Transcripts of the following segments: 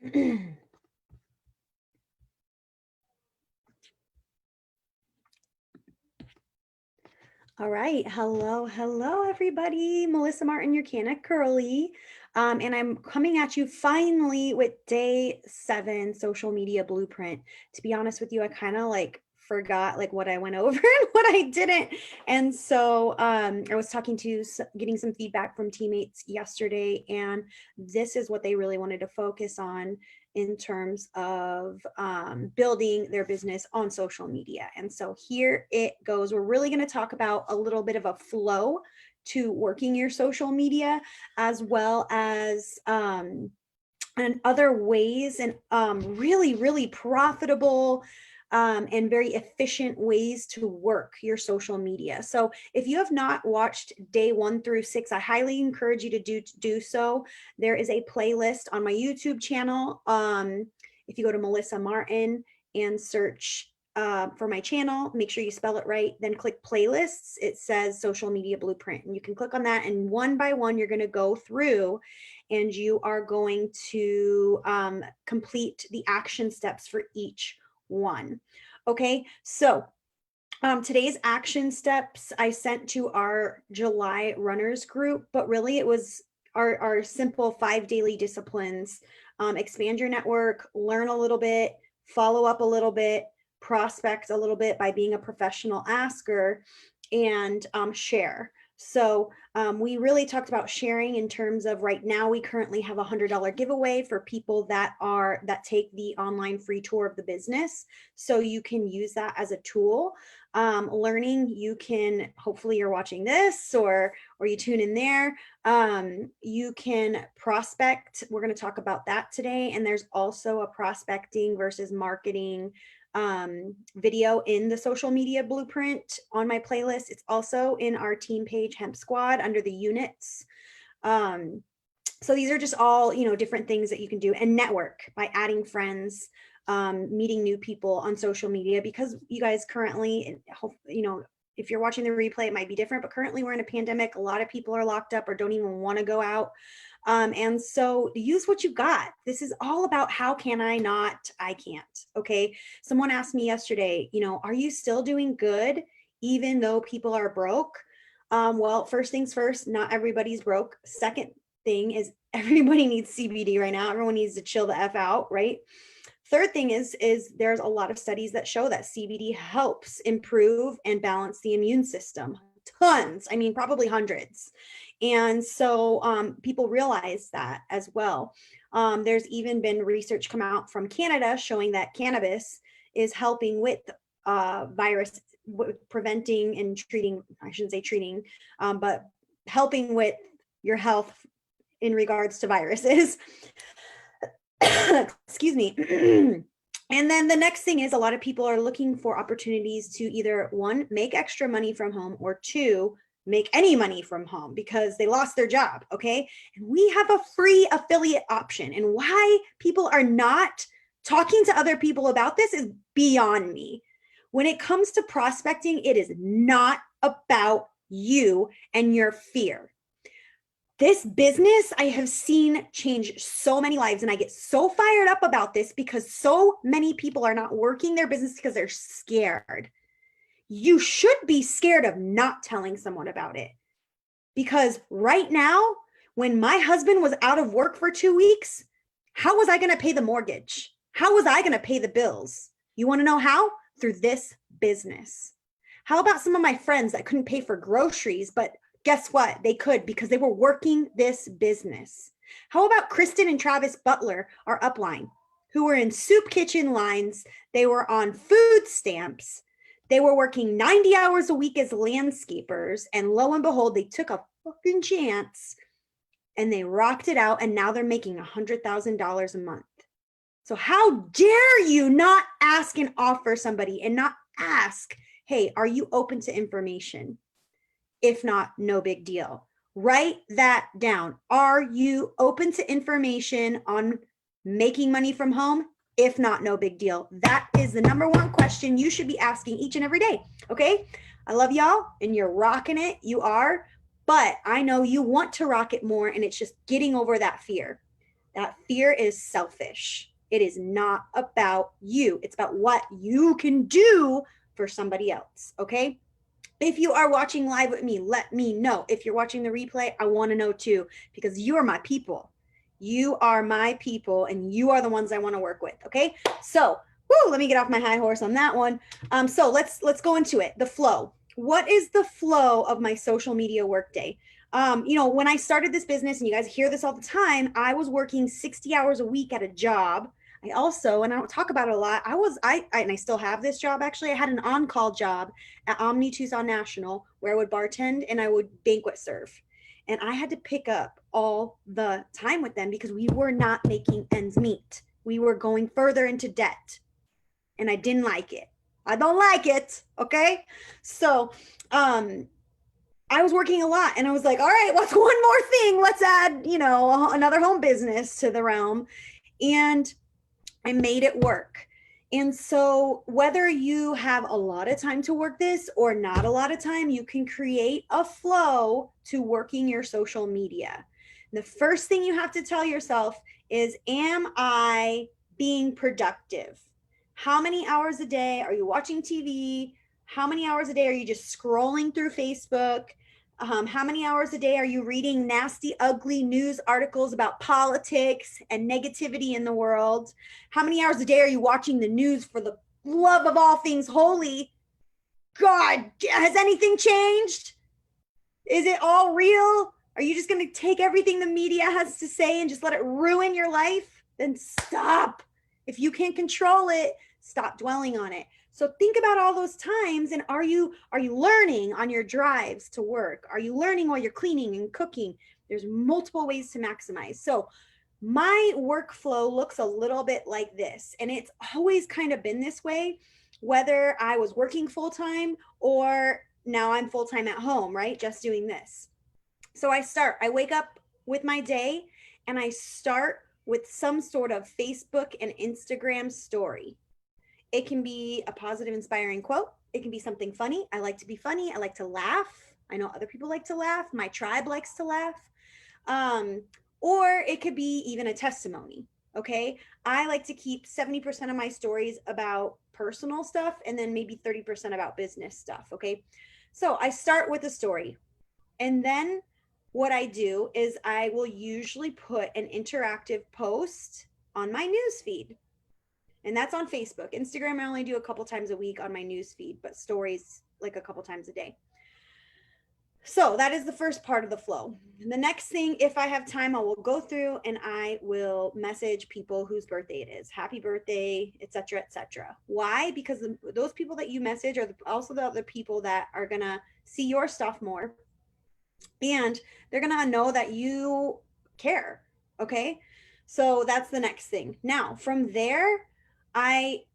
All right. Hello, everybody. Melissa Martin, your Canna Curly. And I'm coming at you finally with day 7 social media blueprint. To be honest with you, I kind of forgot what I went over and what I didn't. And so I was getting some feedback from teammates yesterday, and this is what they really wanted to focus on in terms of building their business on social media. And so here it goes. We're really going to talk about a little bit of a flow to working your social media, as well as and other ways and really profitable and very efficient ways to work your social media. So if you have not watched day 1 through 6, I highly encourage you to do so. There is a playlist on my YouTube channel. If you go to Melissa Martin and search for my channel, make sure you spell it right, then click playlists. It says social media blueprint, and you can click on that, and one by one you're going to go through and you are going to complete the action steps for each one. Okay, so today's action steps I sent to our July runners group, but really it was our simple 5 daily disciplines. Expand your network, learn a little bit, follow up a little bit, prospect a little bit by being a professional asker, and share. So we really talked about sharing in terms of right now we currently have a $100 giveaway for people that take the online free tour of the business. So you can use that as a tool. Learning, you can, hopefully you're watching this or you tune in there. You can prospect. We're going to talk about that today. And there's also a prospecting versus marketing video in the social media blueprint on my playlist. It's also in our team page, Hemp Squad, under the units. So these are just all, different things that you can do, and network by adding friends, meeting new people on social media, because you guys currently, if you're watching the replay, it might be different, but currently we're in a pandemic. A lot of people are locked up or don't even want to go out. And so use what you got. This is all about how can I not, I can't. Okay. Someone asked me yesterday, are you still doing good even though people are broke? Well, first things first, not everybody's broke. Second thing is everybody needs CBD right now. Everyone needs to chill the F out, right? Third thing is there's a lot of studies that show that CBD helps improve and balance the immune system. Tons, I mean, probably hundreds. And so people realize that as well. There's even been research come out from Canada showing that cannabis is helping with virus, preventing and treating, I shouldn't say treating, but helping with your health in regards to viruses. Excuse me. And then the next thing is a lot of people are looking for opportunities to either 1, make extra money from home, or 2, make any money from home because they lost their job. Okay. And we have a free affiliate option, and why people are not talking to other people about this is beyond me. When it comes to prospecting, it is not about you and your fear. This business I have seen change so many lives, and I get so fired up about this because so many people are not working their business because they're scared. You should be scared of not telling someone about it, because right now, when my husband was out of work for 2 weeks, how was I going to pay the mortgage? How was I going to pay the bills? You want to know how? Through this business. How about some of my friends that couldn't pay for groceries, but guess what? They could because they were working this business. How about Kristen and Travis Butler, our upline, who were in soup kitchen lines? They were on food stamps. They were working 90 hours a week as landscapers. And lo and behold, they took a fucking chance and they rocked it out. And now they're making $100,000 a month. So how dare you not ask and offer somebody and not ask, hey, are you open to information? If not, no big deal. Write that down. Are you open to information on making money from home? If not, no big deal. That is the number 1 question you should be asking each and every day. Okay. I love y'all, and you're rocking it. You are, but I know you want to rock it more, and it's just getting over that fear. That fear is selfish. It is not about you. It's about what you can do for somebody else. Okay. If you are watching live with me, let me know. If you're watching the replay, I want to know too, because you are my people. You are my people, and you are the ones I want to work with. Okay. So, let me get off my high horse on that one. So let's go into it. The flow. What is the flow of my social media workday? When I started this business, and you guys hear this all the time, I was working 60 hours a week at a job. I also, and I don't talk about it a lot, and I still have this job actually. I had an on-call job at Omni Tucson National where I would bartend and I would banquet serve. And I had to pick up all the time with them because we were not making ends meet. We were going further into debt. And I didn't like it. I don't like it. Okay. So, I was working a lot and I was like, all right, what's one more thing? Let's add, another home business to the realm. And I made it work. And so, whether you have a lot of time to work this or not a lot of time, you can create a flow to working your social media. The first thing you have to tell yourself is, am I being productive? How many hours a day are you watching TV? How many hours a day are you just scrolling through Facebook? How many hours a day are you reading nasty, ugly news articles about politics and negativity in the world? How many hours a day are you watching the news for the love of all things holy? God, has anything changed? Is it all real? Are you just going to take everything the media has to say and just let it ruin your life? Then stop. If you can't control it, stop dwelling on it. So think about all those times, and are you learning on your drives to work? Are you learning while you're cleaning and cooking? There's multiple ways to maximize. So my workflow looks a little bit like this, and it's always kind of been this way, whether I was working full-time or now I'm full-time at home, right? Just doing this. So I wake up with my day and I start with some sort of Facebook and Instagram story. It can be a positive, inspiring quote. It can be something funny. I like to be funny. I like to laugh. I know other people like to laugh. My tribe likes to laugh. Or it could be even a testimony. Okay. I like to keep 70% of my stories about personal stuff and then maybe 30% about business stuff. Okay. So I start with a story. And then what I do is I will usually put an interactive post on my news feed. And that's on Facebook. Instagram, I only do a couple times a week on my news feed, but stories like a couple times a day. So that is the first part of the flow. The next thing, if I have time, I will go through and I will message people whose birthday it is. Happy birthday, etc., etc. Why? Because those people that you message are also the other people that are going to see your stuff more. And they're going to know that you care. Okay. So that's the next thing. Now, from there, I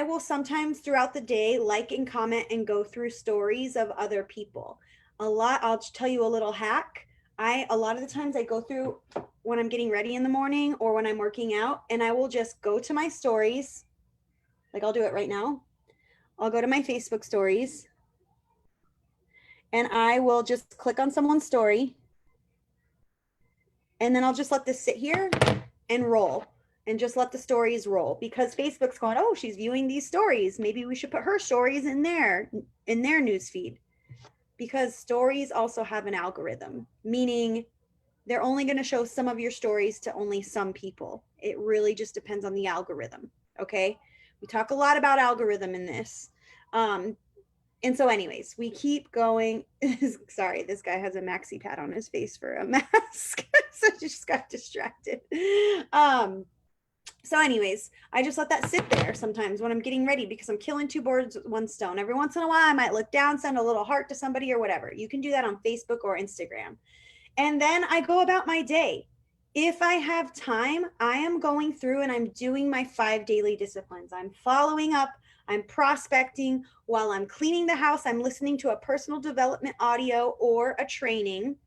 will sometimes throughout the day like and comment and go through stories of other people. I'll tell you a little hack. A lot of the times I go through when I'm getting ready in the morning or when I'm working out, and I will just go to my stories. Like I'll do it right now. I'll go to my Facebook stories and I will just click on someone's story. And then I'll just let this sit here and roll. And just let the stories roll, because Facebook's going, oh, she's viewing these stories. Maybe we should put her stories in their news feed, because stories also have an algorithm, meaning they're only going to show some of your stories to only some people. It really just depends on the algorithm. Okay. We talk a lot about algorithm in this. And so anyways, we keep going. Sorry, this guy has a maxi pad on his face for a mask. So I just got distracted. So anyways, I just let that sit there sometimes when I'm getting ready, because I'm killing two birds with one stone. Every once in a while, I might look down, send a little heart to somebody or whatever. You can do that on Facebook or Instagram. And then I go about my day. If I have time, I am going through and I'm doing my 5 daily disciplines. I'm following up, I'm prospecting. While I'm cleaning the house, I'm listening to a personal development audio or a training.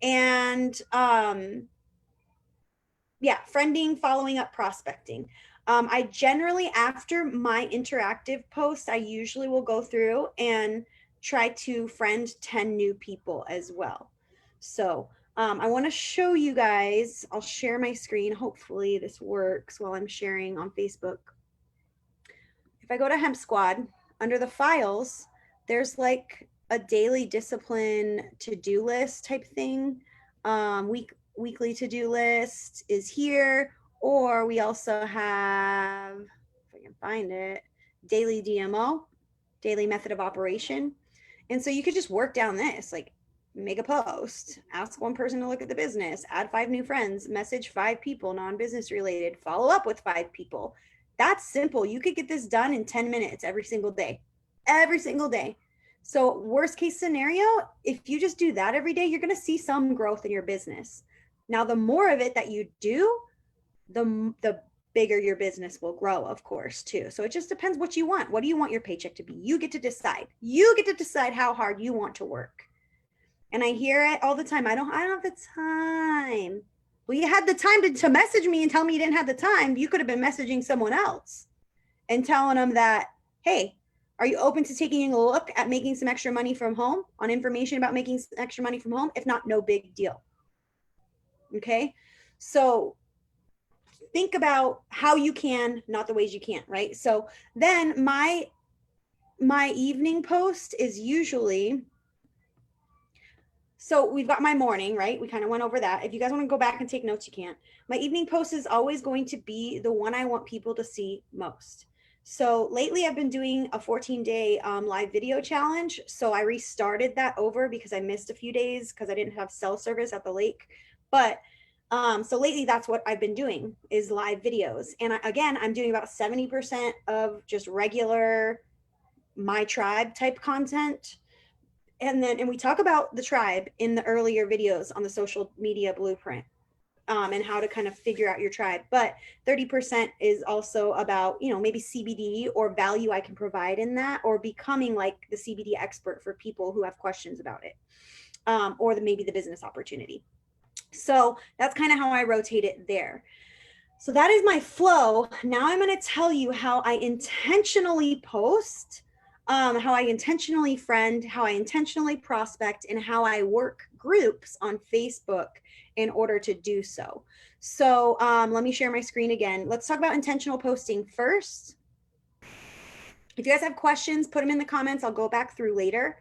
And friending, following up, prospecting. I generally, after my interactive post, I usually will go through and try to friend 10 new people as well. So I want to show you guys, I'll share my screen. Hopefully this works while I'm sharing on Facebook. If I go to Hemp Squad, under the files, there's like a daily discipline to-do list type thing. Weekly to-do list is here, or we also have, if I can find it, daily DMO, daily method of operation. And so you could just work down this, like make a post, ask one person to look at the business, add 5 new friends, message 5 people, non-business related, follow up with 5 people. That's simple. You could get this done in 10 minutes every single day, every single day. So worst case scenario, if you just do that every day, you're going to see some growth in your business. Now, the more of it that you do, the bigger your business will grow, of course, too. So it just depends what you want. What do you want your paycheck to be? You get to decide. You get to decide how hard you want to work. And I hear it all the time. I don't have the time. Well, you had the time to message me and tell me you didn't have the time. You could have been messaging someone else and telling them that, hey, are you open to taking a look at making some extra money from home, on information about making some extra money from home? If not, no big deal. Okay. So think about how you can, not the ways you can't, right? So then my evening post is usually, so we've got my morning, right? We kind of went over that. If you guys want to go back and take notes, you can. My evening post is always going to be the one I want people to see most. So lately I've been doing a 14-day live video challenge. So I restarted that over because I missed a few days because I didn't have cell service at the lake. But so lately that's what I've been doing is live videos. And again, I'm doing about 70% of just regular my tribe type content. And we talk about the tribe in the earlier videos on the social media blueprint, and how to kind of figure out your tribe. But 30% is also about, maybe CBD or value I can provide in that, or becoming like the CBD expert for people who have questions about it, or maybe the business opportunity. So that's kind of how I rotate it there. So that is my flow. Now I'm going to tell you how I intentionally post, how I intentionally friend, how I intentionally prospect, and how I work groups on Facebook in order to do so. So let me share my screen again. Let's talk about intentional posting first. If you guys have questions, put them in the comments. I'll go back through later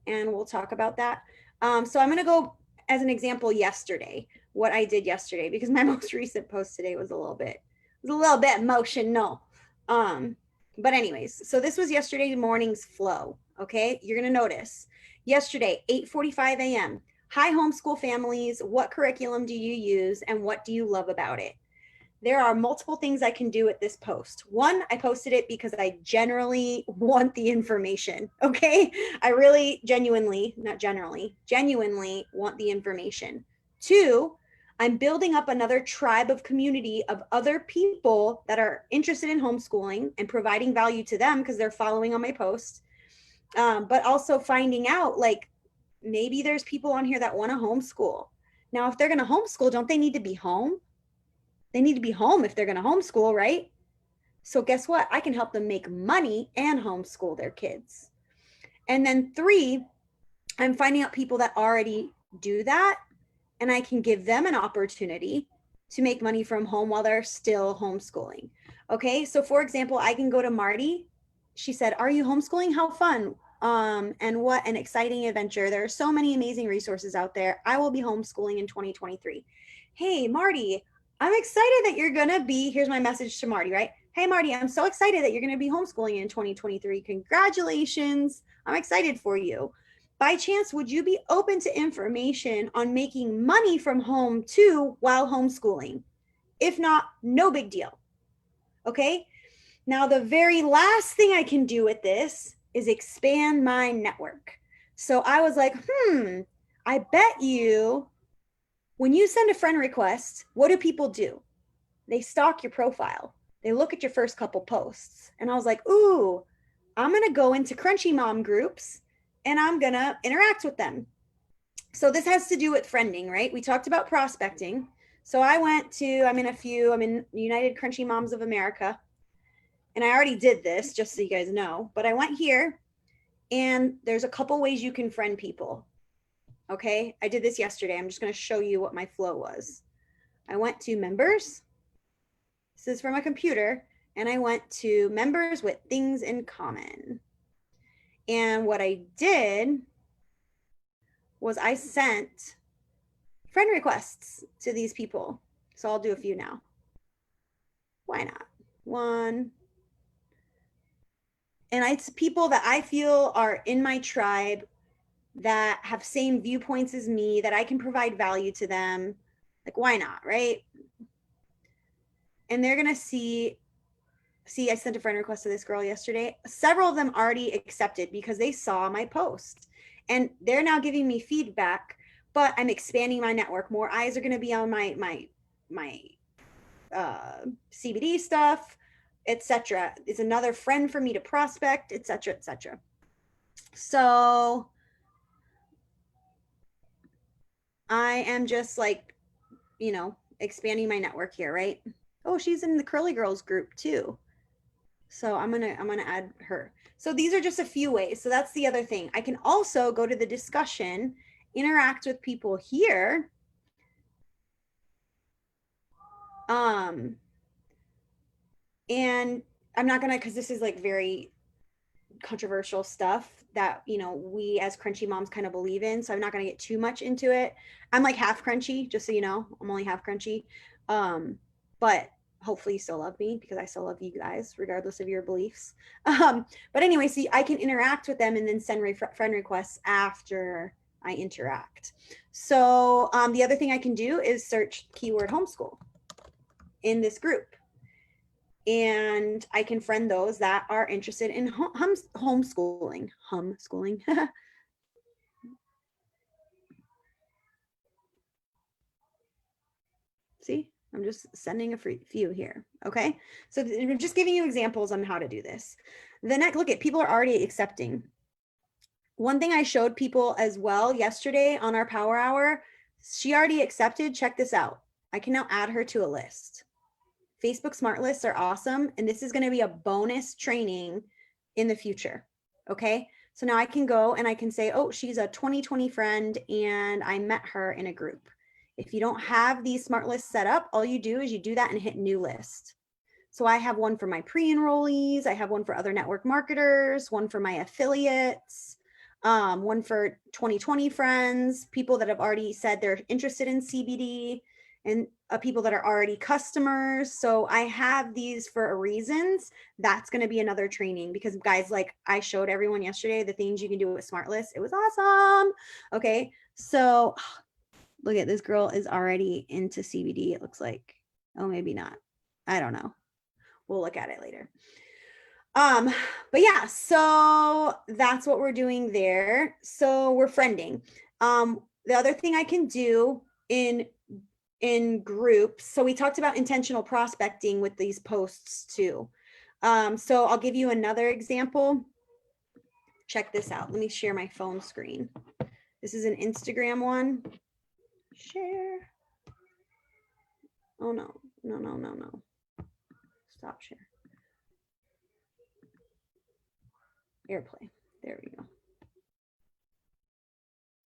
and we'll talk about that. So I'm going to go as an example yesterday, what I did yesterday, because my most recent post today was a little bit emotional. But anyways, so this was yesterday morning's flow. Okay. You're going to notice yesterday, 8:45 a.m. Hi, homeschool families. What curriculum do you use and what do you love about it? There are multiple things I can do with this post. One, I posted it because I generally want the information. Okay. I really genuinely want the information. Two, I'm building up another tribe of community of other people that are interested in homeschooling and providing value to them because they're following on my posts. But also finding out, like, maybe there's people on here that want to homeschool. Now, if they're going to homeschool, don't they need to be home? They need to be home if they're going to homeschool, right? So guess what? I can help them make money and homeschool their kids. And then 3, I'm finding out people that already do that, and I can give them an opportunity to make money from home while they're still homeschooling. Okay, so for example, I can go to Marty. She said, "Are you homeschooling? How fun. And what an exciting adventure. There are so many amazing resources out there. I will be homeschooling in 2023. Hey, Marty, I'm excited that you're going to be, here's my message to Marty, right? Hey, Marty, I'm so excited that you're going to be homeschooling in 2023. Congratulations. I'm excited for you. By chance, would you be open to information on making money from home too while homeschooling? If not, no big deal. Okay. Now, the very last thing I can do with this is expand my network. So I was like, I bet you when you send a friend request, what do people do? They stalk your profile. They look at your first couple posts. And I was like, ooh, I'm going to go into Crunchy Mom groups and I'm going to interact with them. So this has to do with friending, right? We talked about prospecting. So I'm in United Crunchy Moms of America. And I already did this, just so you guys know, but I went here and there's a couple ways you can friend people. Okay, I did this yesterday. I'm just going to show you what my flow was. I went to members. This is from a computer. And I went to members with things in common. And what I did was I sent friend requests to these people. So I'll do a few now. Why not? One. And it's people that I feel are in my tribe that have same viewpoints as me, that I can provide value to them. Like, why not, right? And they're gonna see, I sent a friend request to this girl yesterday. Several of them already accepted because they saw my post. And they're now giving me feedback, but I'm expanding my network. More eyes are gonna be on my CBD stuff, etc. It's another friend for me to prospect, etc., etc. So I am just like, expanding my network here, right? Oh, she's in the Curly Girls group too. So I'm gonna add her. So these are just a few ways. So that's the other thing. I can also go to the discussion, interact with people here. And I'm not gonna, because this is like very controversial stuff that we as crunchy moms kind of believe in, so I'm not going to get too much into it. I'm like half crunchy, just so you know. I'm only half crunchy, but hopefully you still love me, because I still love you guys regardless of your beliefs. But anyway, see, I can interact with them and then send friend requests after I interact. So the other thing I can do is search keyword homeschool in this group, and I can friend those that are interested in homeschooling. See, I'm just sending a few here. Okay, so I'm just giving you examples on how to do this. The next, look at, people are already accepting. One thing I showed people as well yesterday on our power hour, she already accepted. Check this out. I can now add her to a list. Facebook Smart Lists are awesome. And this is going to be a bonus training in the future. Okay. So now I can go and I can say, oh, she's a 2020 friend and I met her in a group. If you don't have these smart lists set up, all you do is you do that and hit new list. So I have one for my pre-enrollees. I have one for other network marketers, one for my affiliates, one for 2020 friends, people that have already said they're interested in CBD, and people that are already customers. So I have these for reasons. That's going to be another training, because guys, like I showed everyone yesterday, the things you can do with smart lists. It was awesome. Okay. So look at, this girl is already into CBD. It looks like, oh, maybe not. I don't know. We'll look at it later. But yeah, so that's what we're doing there. So we're friending. The other thing I can do in groups, so we talked about intentional prospecting with these posts too. So I'll give you another example. Check this out. Let me share my phone screen. This is an Instagram one. Share. Oh no. Stop share. AirPlay. There we go.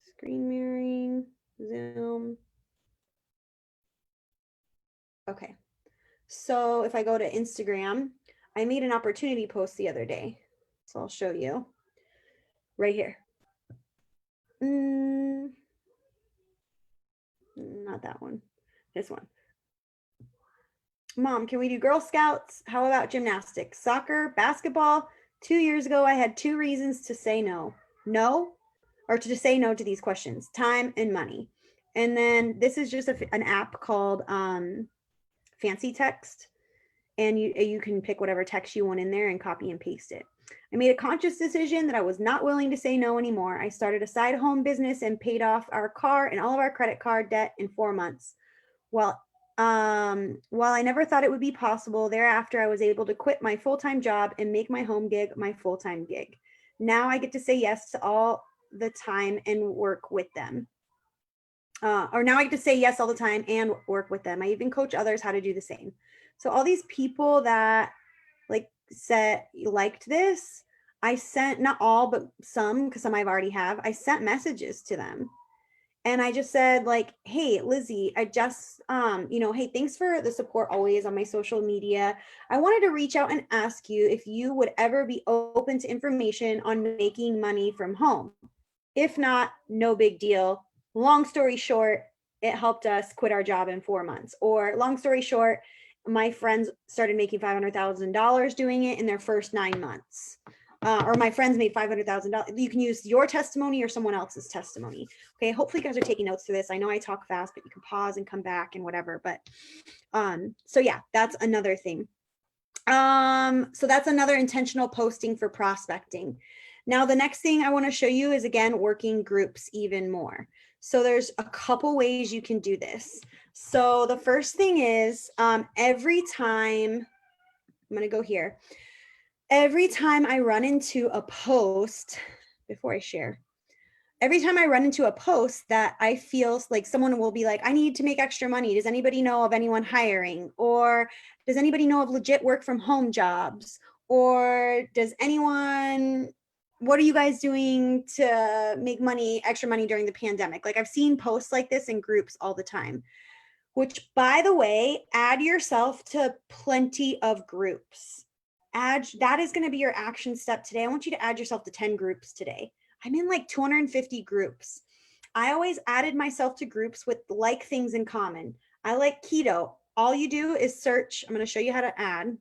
Screen mirroring, Zoom. Okay. So if I go to Instagram, I made an opportunity post the other day. So I'll show you right here. Not that one. This one. Mom, can we do Girl Scouts? How about gymnastics, soccer, basketball? 2 years ago, I had 2 reasons to say no. Or to say no to these questions: time and money. And then this is just an app called Fancy Text. And you can pick whatever text you want in there and copy and paste it. I made a conscious decision that I was not willing to say no anymore. I started a side home business and paid off our car and all of our credit card debt in 4 months. While I never thought it would be possible, thereafter I was able to quit my full-time job and make my home gig my full-time gig. Now I get to say yes to all the time and work with them. Or now I get to say yes all the time and work with them. I even coach others how to do the same. So all these people that liked this, I sent, not all, but some, because some I've already have, I sent messages to them. And I just said like, hey, Lizzie, I just, hey, thanks for the support always on my social media. I wanted to reach out and ask you if you would ever be open to information on making money from home. If not, no big deal. Long story short, it helped us quit our job in 4 months. Or long story short, my friends started making $500,000 doing it in their first 9 months. Or my friends made $500,000. You can use your testimony or someone else's testimony. Okay, hopefully you guys are taking notes for this. I know I talk fast, but you can pause and come back and whatever. But so yeah, that's another thing. So that's another intentional posting for prospecting. Now, the next thing I want to show you is, again, working groups even more. So there's a couple ways you can do this. So the first thing is every time, I'm going to go here. Every time I run into a post, before I share, every time I run into a post that I feel like someone will be like, I need to make extra money. Does anybody know of anyone hiring? Or does anybody know of legit work from home jobs? Or does anyone, what are you guys doing to make money, extra money during the pandemic? Like I've seen posts like this in groups all the time, which by the way, add yourself to plenty of groups. That is going to be your action step today. I want you to add yourself to 10 groups today. I'm in like 250 groups. I always added myself to groups with like things in common. I like keto. All you do is search. I'm going to show you how to add.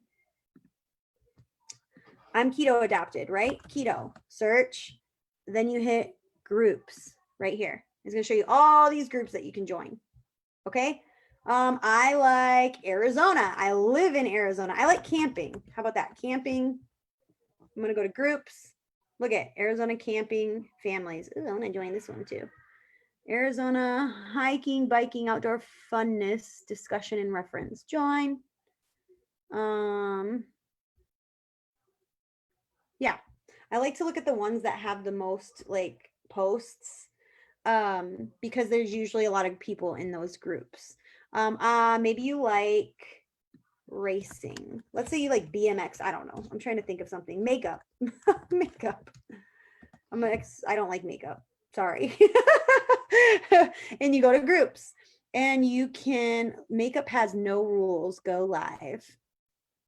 I'm keto adapted, right? Keto, search. Then you hit groups right here. It's going to show you all these groups that you can join. Okay. I like Arizona. I live in Arizona. I like camping. How about that? Camping. I'm going to go to groups. Look at Arizona camping families. Ooh, I want to join this one too. Arizona hiking, biking, outdoor funness, discussion and reference. Join. Yeah, I like to look at the ones that have the most like posts because there's usually a lot of people in those groups. Maybe you like racing. Let's say you like BMX. I don't know. I'm trying to think of something. Makeup. Makeup. I don't like makeup. Sorry. And you go to groups and you can, makeup has no rules, go live.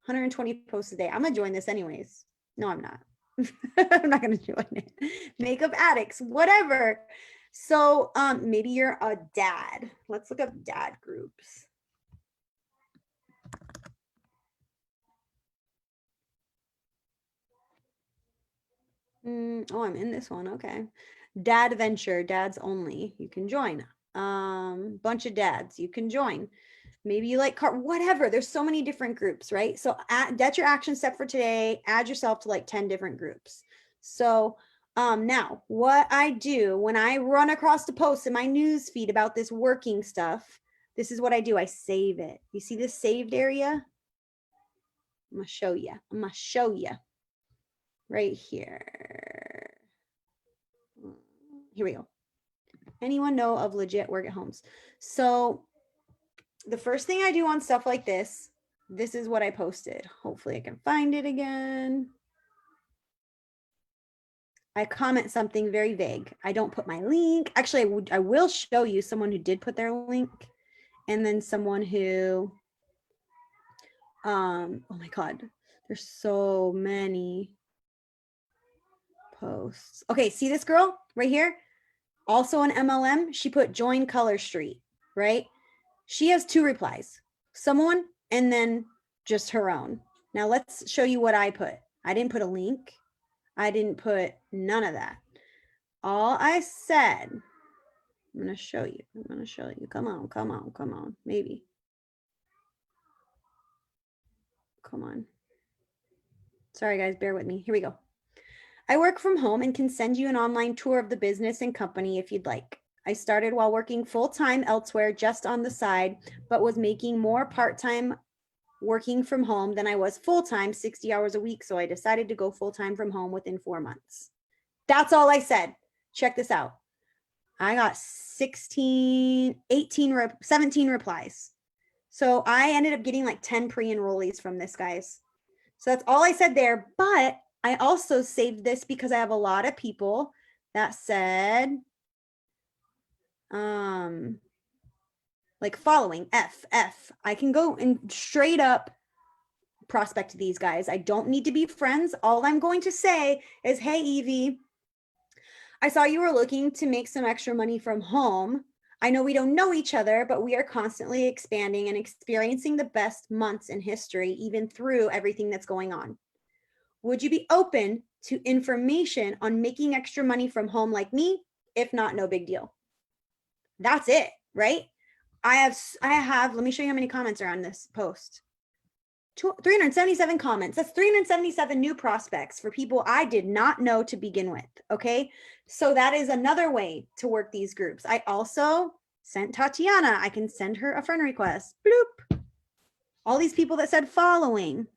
120 posts a day. I'm going to join this anyways. No, I'm not. I'm not going to join it. Makeup addicts, whatever. So maybe you're a dad. Let's look up dad groups. Oh, I'm in this one. Okay. Dad venture, dads only. You can join. Bunch of dads. You can join. Maybe you like car, whatever. There's so many different groups, right? So that's your action step for today. Add yourself to like 10 different groups. So now what I do when I run across the post in my news feed about this working stuff, this is what I do. I save it. You see this saved area? I'm gonna show you. I'm gonna show you right here. Here we go. Anyone know of legit work at homes? So the first thing I do on stuff like this is what I posted. Hopefully I can find it again. I comment something very vague. I don't put my link. Actually, I will show you someone who did put their link and then someone who, oh my God, there's so many posts. Okay, see this girl right here? Also an MLM, she put join Color Street, right? She has 2 replies, someone and then just her own. Now let's show you what I put. I didn't put a link. I didn't put none of that. All I said, I'm going to show you. I'm going to show you. Come on, come on, come on. Maybe. Come on. Sorry, guys, bear with me. Here we go. I work from home and can send you an online tour of the business and company if you'd like. I started while working full-time elsewhere just on the side, but was making more part-time working from home than I was full-time, 60 hours a week. So I decided to go full-time from home within 4 months. That's all I said. Check this out. I got 17 replies. So I ended up getting like 10 pre-enrollees from this, guys. So that's all I said there. But I also saved this because I have a lot of people that said, Like following, F. I can go and straight up prospect these guys. I don't need to be friends. All I'm going to say is, hey, Evie, I saw you were looking to make some extra money from home. I know we don't know each other, but we are constantly expanding and experiencing the best months in history, even through everything that's going on. Would you be open to information on making extra money from home like me? If not, no big deal. That's it, right? I have, let me show you how many comments are on this post. 377 comments. That's 377 new prospects for people I did not know to begin with. Okay. So that is another way to work these groups. I also sent Tatiana, I can send her a friend request. Bloop. All these people that said following,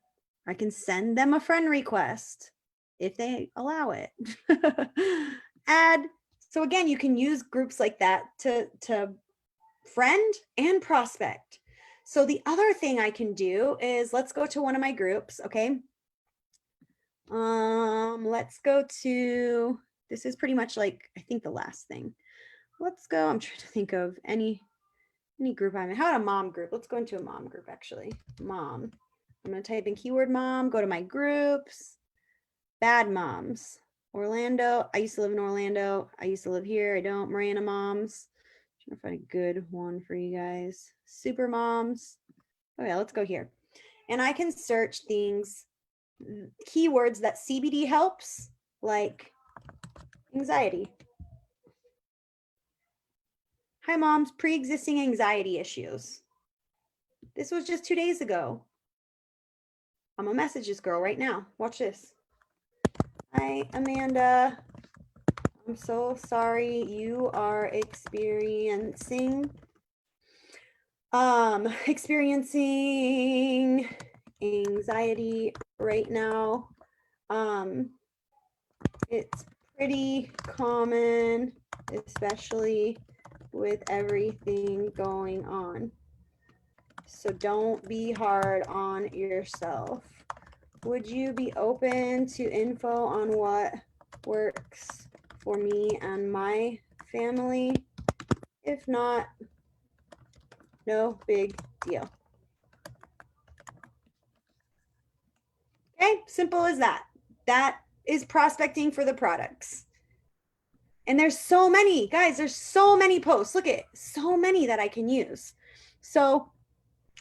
I can send them a friend request if they allow it. Add. So again, you can use groups like that to friend and prospect. So the other thing I can do is, let's go to one of my groups, okay? Let's go to, this is pretty much like, I think the last thing. Let's go, I'm trying to think of any group I'm in. How about a mom group? Let's go into a mom group, actually. Mom. I'm going to type in keyword mom, go to my groups, bad moms. Orlando, I used to live in Orlando. I used to live here. I don't. Marana moms. I'm trying to find a good one for you guys. Super moms. Okay, let's go here. And I can search things, keywords that CBD helps, like anxiety. Hi, moms, pre-existing anxiety issues. This was just 2 days ago. I'm gonna message this girl right now. Watch this. Hi, Amanda. I'm so sorry you are experiencing anxiety right now. It's pretty common, especially with everything going on. So don't be hard on yourself. Would you be open to info on what works for me and my family? If not, no big deal. Okay, simple as that. That is prospecting for the products. And there's so many, guys, there's so many posts. Look at so many that I can use. So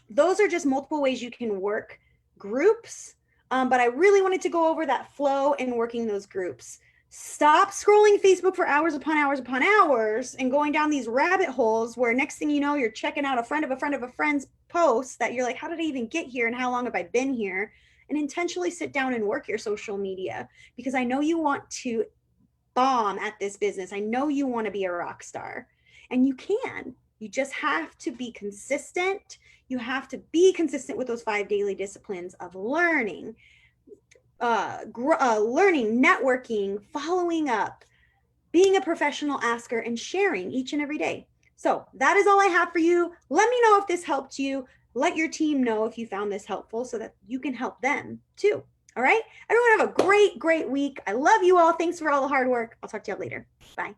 those are just multiple ways you can work groups. But I really wanted to go over that flow and working those groups. Stop scrolling Facebook for hours upon hours upon hours and going down these rabbit holes where next thing you know, you're checking out a friend of a friend of a friend's post that you're like, how did I even get here and how long have I been here? And intentionally sit down and work your social media, because I know you want to bomb at this business. I know you want to be a rock star, and you can. You just have to be consistent. You have to be consistent with those 5 daily disciplines of learning, learning, networking, following up, being a professional asker, and sharing each and every day. So that is all I have for you. Let me know if this helped you. Let your team know if you found this helpful so that you can help them too. All right. Everyone have a great, great week. I love you all. Thanks for all the hard work. I'll talk to you all later. Bye.